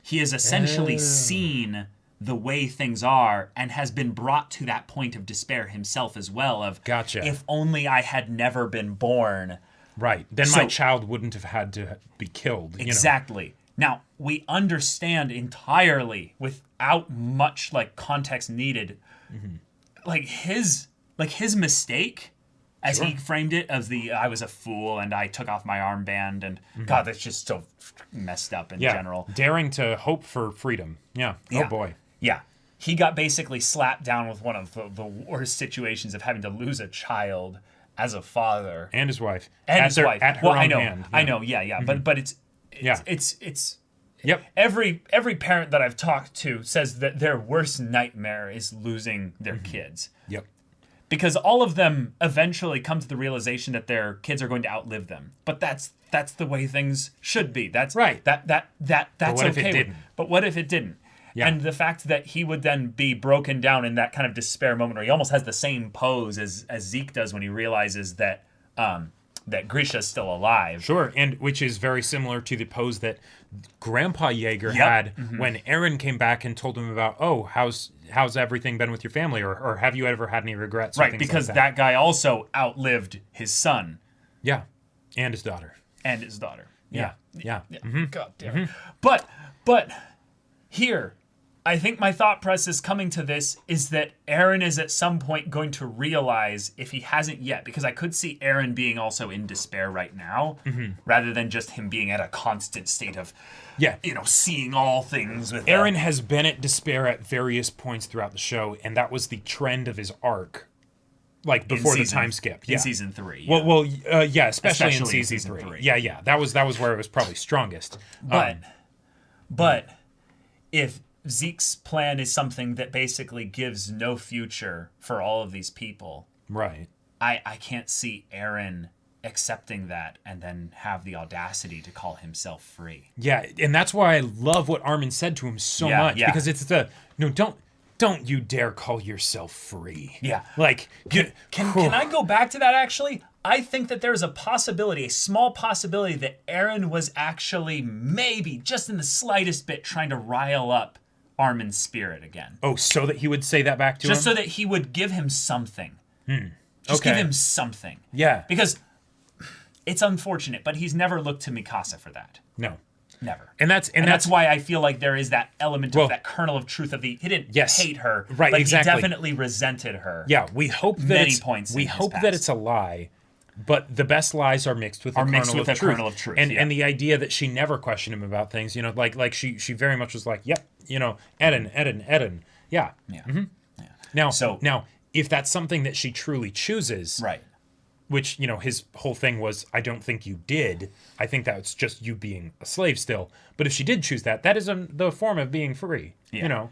He has essentially seen the way things are and has been brought to that point of despair himself as well of, if only I had never been born. Right. Then my child wouldn't have had to be killed. Exactly. Now, we understand entirely without much context needed, his mistake, as he framed it, as I was a fool and I took off my armband, and God, that's just so messed up in general. Daring to hope for freedom. Yeah. Oh boy. Yeah. He got basically slapped down with one of the worst situations of having to lose a child as a father. And his wife. And his wife. At her own hand. I know, yeah. But it's Yep. Every parent that I've talked to says that their worst nightmare is losing their kids. Yep. Because all of them eventually come to the realization that their kids are going to outlive them. But that's the way things should be. That's right. That's what if it okay. didn't? But what if it didn't? Yeah. And the fact that he would then be broken down in that kind of despair moment where he almost has the same pose as Zeke does when he realizes that that Grisha's still alive. Sure, and which is very similar to the pose that Grandpa Yeager Yep. had when Eren came back and told him about, how's everything been with your family, or have you ever had any regrets? Right, because like that guy also outlived his son. Yeah, and his daughter. And his daughter. Yeah. God damn it. But here, I think my thought process coming to this is that Eren is at some point going to realize, if he hasn't yet, because I could see Eren being also in despair right now, rather than just him being at a constant state of, seeing all things with Eren has been at despair at various points throughout the show, and that was the trend of his arc. Like before the time skip, in season 3. Yeah. Well, especially in season 3. Yeah. That was where it was probably strongest. But if Zeke's plan is something that basically gives no future for all of these people, right? I can't see Eren accepting that and then have the audacity to call himself free. Yeah, and that's why I love what Armin said to him so much, because it's don't you dare call yourself free. Yeah. Like, can I go back to that actually? I think that there's a possibility, a small possibility, that Eren was actually maybe, just in the slightest bit, trying to rile up Armin's spirit again. Oh, so that he would say that back to him? Just so that he would give him something. Just give him something. Yeah. Because it's unfortunate, but he's never looked to Mikasa for that. No. Never. And that's why I feel like there is that element of that kernel of truth of he didn't hate her, right, but exactly. he definitely resented her. Yeah, we hope that it's a lie, but the best lies are mixed with a kernel of truth. And the idea that she never questioned him about things, like she very much was like, yep, Eren. Yeah. Yeah. Now, if that's something that she truly chooses, right. Which, his whole thing was, I don't think you did. I think that's just you being a slave still. But if she did choose that, that is the form of being free. Yeah.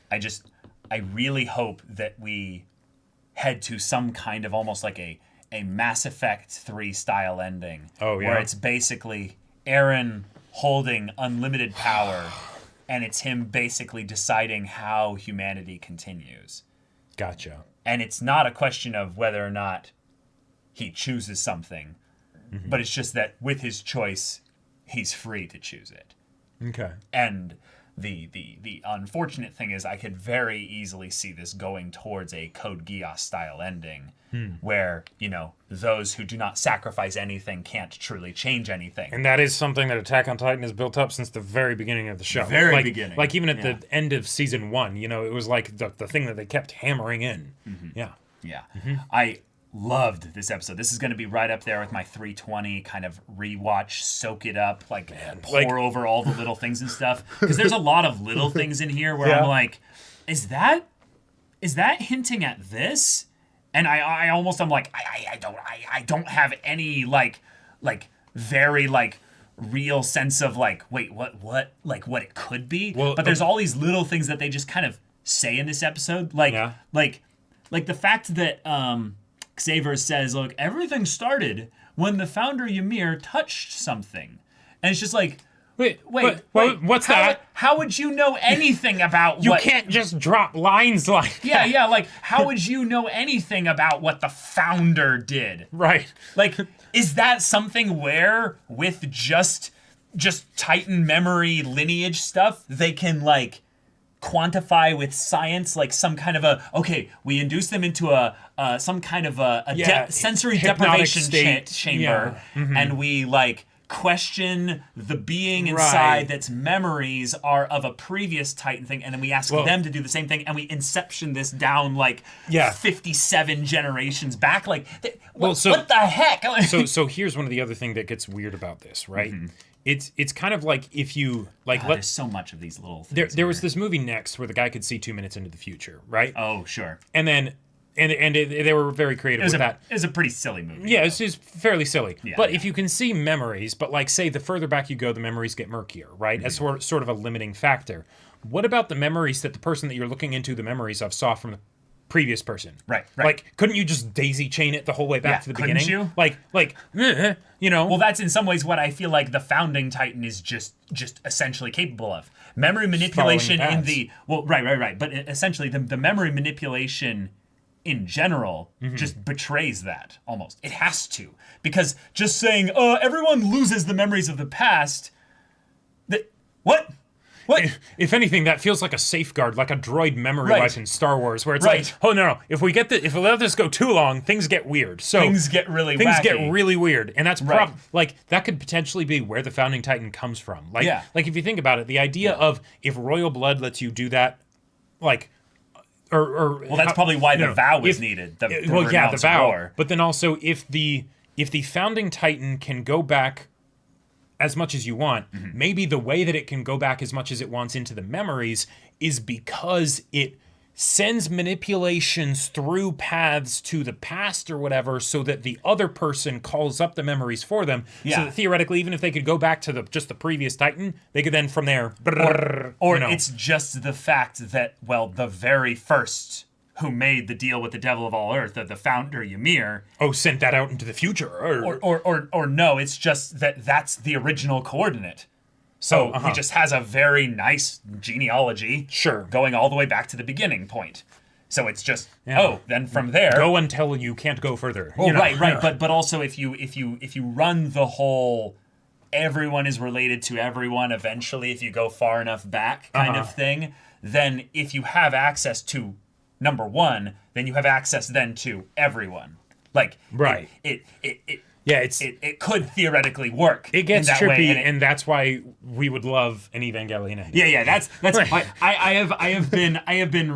I really hope that we head to some kind of almost like a Mass Effect 3 style ending. Oh, yeah. Where it's basically Eren holding unlimited power, and it's him basically deciding how humanity continues. Gotcha. And it's not a question of whether or not he chooses something, but it's just that with his choice, he's free to choose it. Okay. And the unfortunate thing is I could very easily see this going towards a Code Geass style ending, where, those who do not sacrifice anything can't truly change anything. And that is something that Attack on Titan has built up since the very beginning of the show. Beginning. Like even at the end of season 1, it was like the thing that they kept hammering in. Yeah. Yeah. I loved this episode. This is going to be right up there with my 320 kind of rewatch, soak it up, pour over all the little things and stuff. Because there's a lot of little things in here where I'm like, is that hinting at this? And I don't have any very real sense of wait, what it could be. Well, but there's all these little things that they just kind of say in this episode, like the fact that Xavier says, look, everything started when the founder Ymir touched something. And it's just like, wait, what's that? How would you know anything about You can't just drop lines like that. Yeah, how would you know anything about what the founder did? Right. Is that something where with just Titan memory lineage stuff, they can quantify with science, some kind of we induce them into some kind of a sensory deprivation chamber, and we question the being inside that's memories are of a previous Titan thing, and then we ask them to do the same thing, and we inception this down 57 generations back. What the heck? so here's one of the other thing that gets weird about this, right? It's kind of like if you there's so much of these little things. There was this movie Next where the guy could see 2 minutes into the future, right? Oh, sure. And then they were very creative with that. It was a pretty silly movie. Yeah, it's just fairly silly. Yeah, but yeah. if you can see memories, but like say the further back you go, the memories get murkier, right? As sort of a limiting factor. What about the memories that the person that you're looking into the memories of saw from the previous person? Right. Like, couldn't you just daisy chain it the whole way back to the couldn't beginning? you? You know. Well, that's in some ways what I feel like the Founding Titan is just essentially capable of. Memory manipulation following in the... Well, right. But essentially, the memory manipulation in general just betrays that, almost. It has to. Because just saying, everyone loses the memories of the past... What? If anything, that feels like a safeguard, like a droid memory Right. wipe in Star Wars, where it's Right. like, oh no, if we let this go too long, things get weird. So Things get really things wacky. get really weird, and that's Right. like that could potentially be where the Founding Titan comes from. Like, Yeah. like if you think about it, the idea of if royal blood lets you do that, like, or Well, that's probably why the vow was if- needed. The the vow. war. But then also, if the Founding Titan can go back as much as you want, maybe the way that it can go back as much as it wants into the memories is because it sends manipulations through paths to the past or whatever, so that the other person calls up the memories for them. Yeah. So that theoretically, even if they could go back to just the previous Titan, they could then from there, Or you know. it's just the fact that, well, the very first who made the deal with the devil of all earth, the founder Ymir, sent that out into the future, or no, it's just that's the original coordinate. So he just has a very nice genealogy, Sure. going all the way back to the beginning point. So it's just then from there, go until you can't go further. Oh, you know? right. But also if you run the whole everyone is related to everyone eventually, if you go far enough back kind of thing, then if you have access to number one, then you have access then to everyone. Like Right. it could theoretically work. It gets in that trippy, way, and that's why we would love an Evangelion ending. yeah. That's I have been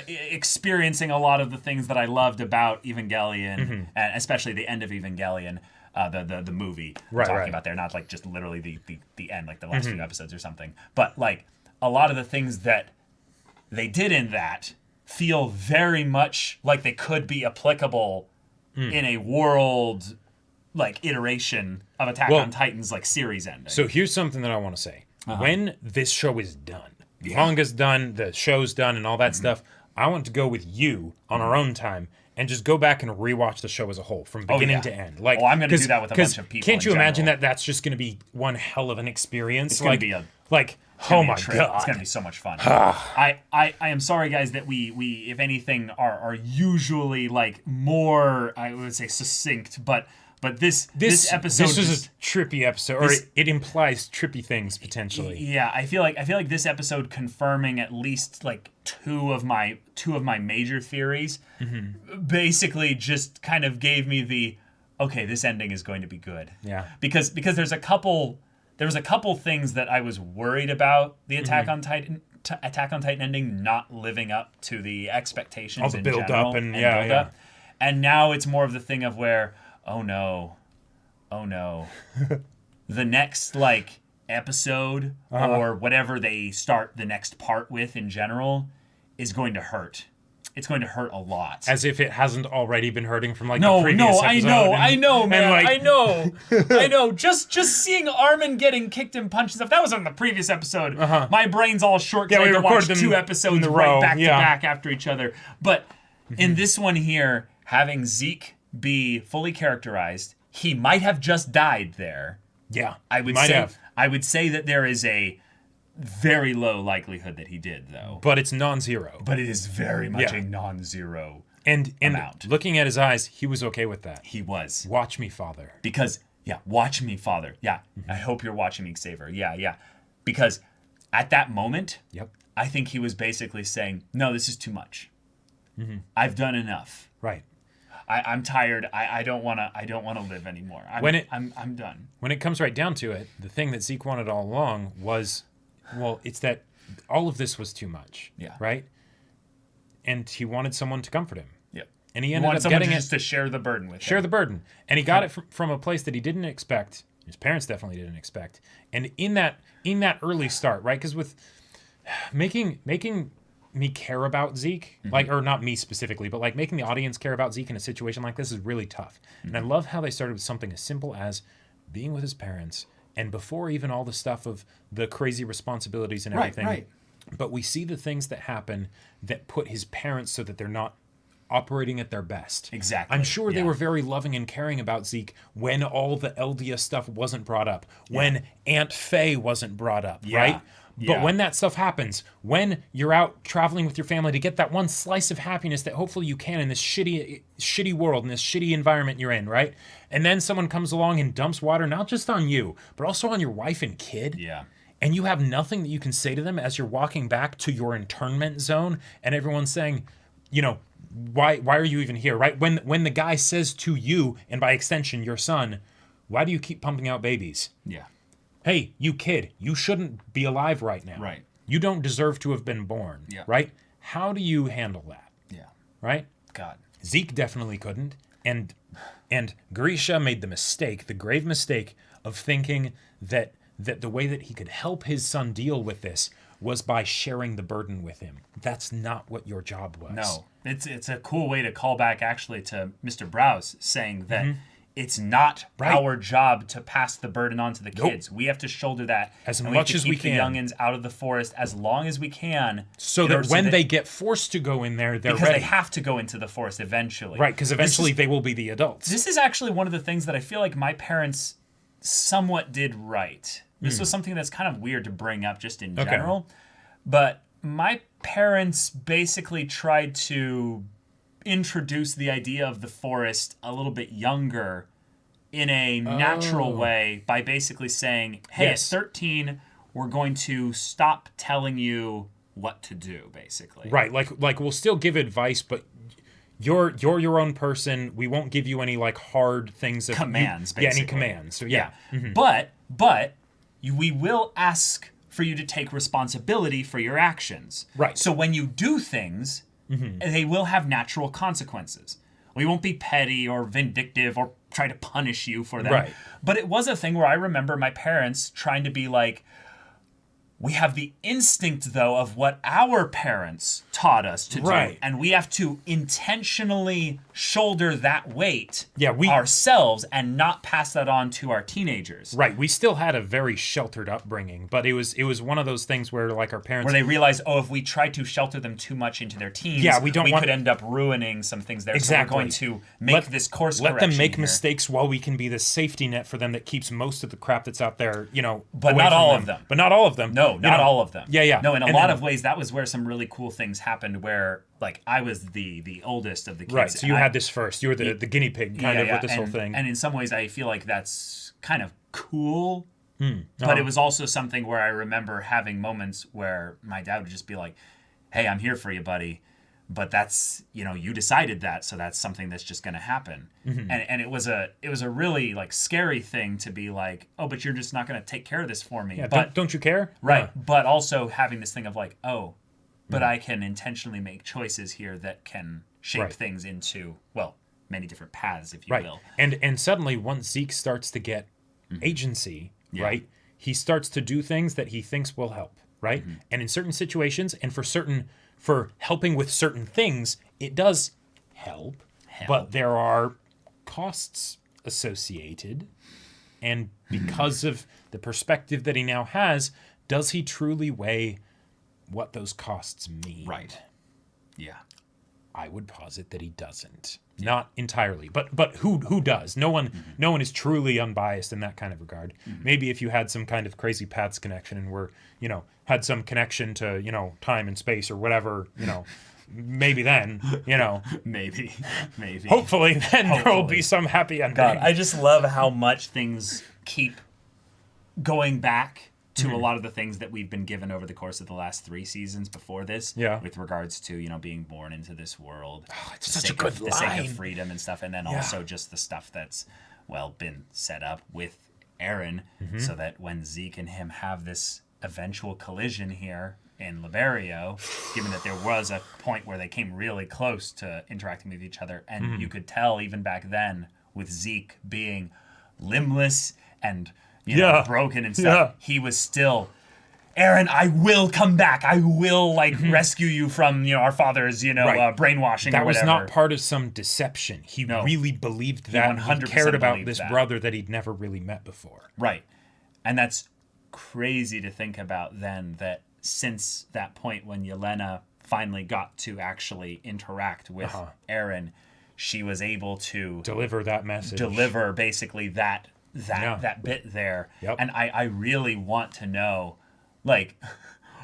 experiencing a lot of the things that I loved about Evangelion, and especially the end of Evangelion, the movie we're talking about there, not like just literally the end, like the last few episodes or something, but like a lot of the things that they did in that feel very much like they could be applicable in a world like iteration of Attack on Titan's like series ending. So here's something that I want to say. When this show is done, the manga's done, the show's done, and all that stuff, I want to go with you on our own time and just go back and rewatch the show as a whole from beginning to end. Like, I'm going to do that with a bunch of people. Can't you in imagine general. that's just going to be one hell of an experience? It's going to be a oh my trip. god, It's gonna be so much fun. I am sorry, guys, that we if anything are usually like more, I would say, succinct, but this episode this is a trippy episode, or it implies trippy things potentially. Yeah, I feel like this episode confirming at least like two of my major theories basically just kind of gave me the this ending is going to be good. Yeah, because there was a couple things that I was worried about the Attack on Titan ending not living up to the expectations. All the in build general, up and build up. And now it's more of the thing of where oh no the next like episode or whatever they start the next part with in general is going to hurt. It's going to hurt a lot. As if it hasn't already been hurting from like the previous episode. I know, man. like, I know. Just seeing Armin getting kicked and punched and stuff. That was on the previous episode. My brain's all short because I had to watch two episodes right back to back after each other. But in this one here, having Zeke be fully characterized, he might have just died there. Yeah, I would say that there is a very low likelihood that he did, though. But it's non-zero. But it is very much a non-zero and amount. Looking at his eyes, he was okay with that. He was. Watch me, Father. Because, watch me, Father. Yeah, I hope you're watching me, Xavier. Yeah. Because at that moment, I think he was basically saying, no, this is too much. I've done enough. Right. I'm tired. I don't want to live anymore. I'm done. When it comes right down to it, the thing that Zeke wanted all along was, well, it's that all of this was too much. Yeah. Right? And he wanted someone to comfort him. Yep. And he ended up getting it. Just to share the burden with him. Share the burden. And he got it from a place that he didn't expect. His parents definitely didn't expect. And in that early start, right? Because with making me care about Zeke, like, or not me specifically, but like making the audience care about Zeke in a situation like this is really tough. And I love how they started with something as simple as being with his parents, and before even all the stuff of the crazy responsibilities and everything. Right. But we see the things that happen that put his parents so that they're not operating at their best. Exactly. I'm sure they Yeah. were very loving and caring about Zeke when all the Eldia stuff wasn't brought up, when Aunt Faye wasn't brought up, right? Yeah. But when that stuff happens, when you're out traveling with your family to get that one slice of happiness that hopefully you can in this shitty world, in this shitty environment you're in, right? And then someone comes along and dumps water, not just on you, but also on your wife and kid. Yeah. And you have nothing that you can say to them as you're walking back to your internment zone, and everyone's saying, you know, why are you even here, right? When the guy says to you, and by extension your son, why do you keep pumping out babies? Yeah. Hey, you kid, you shouldn't be alive right now. Right. You don't deserve to have been born. Yeah. Right? How do you handle that? Yeah. Right? God. Zeke definitely couldn't. And Grisha made the grave mistake of thinking that the way that he could help his son deal with this was by sharing the burden with him. That's not what your job was. No. It's a cool way to call back actually to Mr. Browse saying that it's not our job to pass the burden on to the kids. We have to shoulder that as and much we have as to we keep can. the youngins out of the forest as long as we can. So that when they get forced to go in there, they're because ready. they have to go into the forest eventually. Right, because eventually they will be the adults. This is actually one of the things that I feel like my parents somewhat did right. This was something that's kind of weird to bring up just in general. But my parents basically tried to introduce the idea of the forest a little bit younger in a natural way by basically saying, hey, at 13, we're going to stop telling you what to do, basically. Right, like we'll still give advice, but you're your own person. We won't give you any like hard things of Commands, any basically. commands. So But we will ask for you to take responsibility for your actions. Right. So when you do things, they will have natural consequences. We won't be petty or vindictive or try to punish you for them. Right. But it was a thing where I remember my parents trying to be like, we have the instinct, though, of what our parents taught us to do. And we have to intentionally shoulder that weight ourselves and not pass that on to our teenagers. Right. We still had a very sheltered upbringing, but it was one of those things where like our parents... Where they realized, if we try to shelter them too much into their teens, we could end up ruining some things there. Exactly. So we're going to make this course correction Let them make here. mistakes while we can be the safety net for them that keeps most of the crap that's out there, But not all of them. But not all of them. No, not all of them. Yeah. No, in a lot of ways, that was where some really cool things happened where, like, I was the oldest of the kids. Right, so you had this first. You were the guinea pig kind of with this whole thing. And in some ways, I feel like that's kind of cool. But it was also something where I remember having moments where my dad would just be like, hey, I'm here for you, buddy. But that's, you decided that, so that's something that's just going to happen. And it was a really like scary thing to be like, oh, but you're just not going to take care of this for me. Yeah, but don't you care? Right. Yeah. But also having this thing of like, but I can intentionally make choices here that can shape things into, many different paths, if you will. And suddenly once Zeke starts to get agency, right, he starts to do things that he thinks will help, right? And in certain situations and for helping with certain things, it does help. But there are costs associated. And because of the perspective that he now has, does he truly weigh what those costs mean? Right. Yeah. I would posit that he doesn't. Not entirely, but who does? No one is truly unbiased in that kind of regard. Maybe if you had some kind of crazy paths connection and were, had some connection to, time and space or whatever, maybe then, maybe. Hopefully then there will be some happy ending. God, I just love how much things keep going back to a lot of the things that we've been given over the course of the last 3 seasons before this, with regards to, being born into this world. It's such a good line. The sake of freedom and stuff, and then also just the stuff that's, been set up with Eren, so that when Zeke and him have this eventual collision here in Liberio, given that there was a point where they came really close to interacting with each other, and you could tell even back then with Zeke being limbless and broken and stuff, he was still Eren, I will come back. I will like rescue you from our father's brainwashing. That or was whatever. not part of some deception. He really believed that. He 100% cared about believed this that. brother that he'd never really met before. Right. And that's crazy to think about then, that since that point when Yelena finally got to actually interact with Eren, she was able to Deliver that message. deliver basically that bit there. Yep. And I really want to know, like,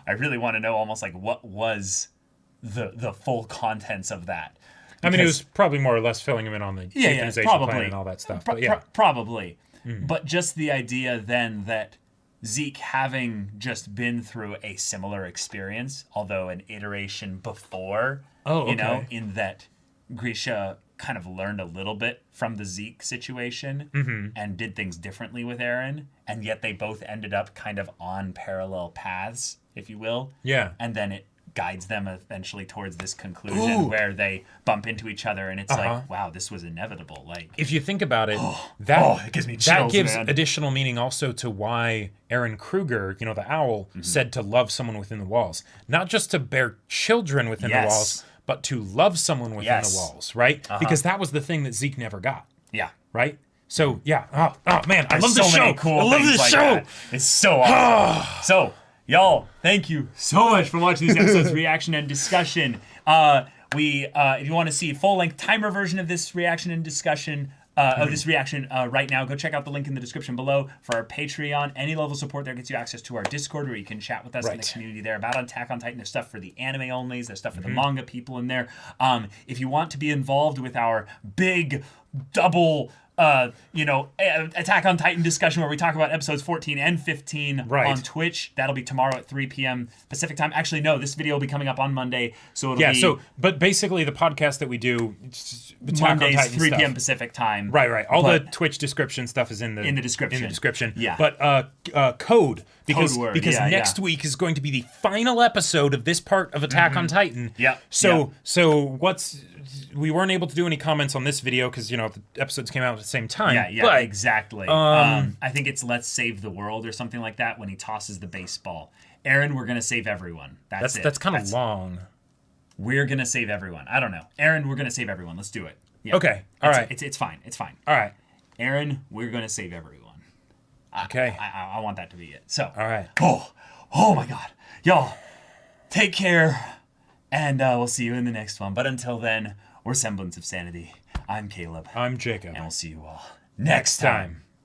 I really want to know almost like what was the full contents of that. I mean, it was probably more or less filling him in on the euthanization plan and all that stuff. But yeah. Probably. But just the idea then that Zeke, having just been through a similar experience, although an iteration before, in that Grisha kind of learned a little bit from the Zeke situation and did things differently with Eren, and yet they both ended up kind of on parallel paths, if you will. Yeah. And then it guides them eventually towards this conclusion where they bump into each other, and it's like, wow, this was inevitable. Like, if you think about it, that it gives me chills, that gives man. additional meaning also to why Eren Kruger, the owl, said to love someone within the walls. Not just to bear children within the walls, but to love someone within the walls, right? Because that was the thing that Zeke never got. Yeah. Right? So, yeah. Oh man, I love so this show. many cool I love things this like show. that. It's so awesome. So, y'all, thank you so much for watching these episodes, reaction and discussion. If you want to see a full-length timer version of this reaction and discussion, right now, go check out the link in the description below for our Patreon. Any level of support there gets you access to our Discord, where you can chat with us in the community there about Attack on Titan. There's stuff for the anime onlys. There's stuff for the manga people in there. If you want to be involved with our big double Attack on Titan discussion, where we talk about episodes 14 and 15 on Twitch. That'll be tomorrow at 3 p.m. Pacific time. Actually, no, this video will be coming up on Monday, so it'll be... but basically the podcast that we do, Mondays, 3 p.m. Pacific time. Right. All the Twitch description stuff is in the description. Yeah. But code because word. next week is going to be the final episode of this part of Attack on Titan. Yeah. So we weren't able to do any comments on this video because the episodes came out at the same time. Yeah, but, exactly. I think it's "Let's Save the World" or something like that when he tosses the baseball. Eren, we're gonna save everyone. That's it. That's kind of long. We're gonna save everyone. I don't know. Eren, we're gonna save everyone. Let's do it. Yeah. Okay. All right. It's fine. It's fine. All right. Eren, we're gonna save everyone. Okay. I want that to be it. So. All right. Oh my God, y'all, take care, and we'll see you in the next one. But until then, we're Semblance of Sanity. I'm Caleb. I'm Jacob. And we'll see you all next time.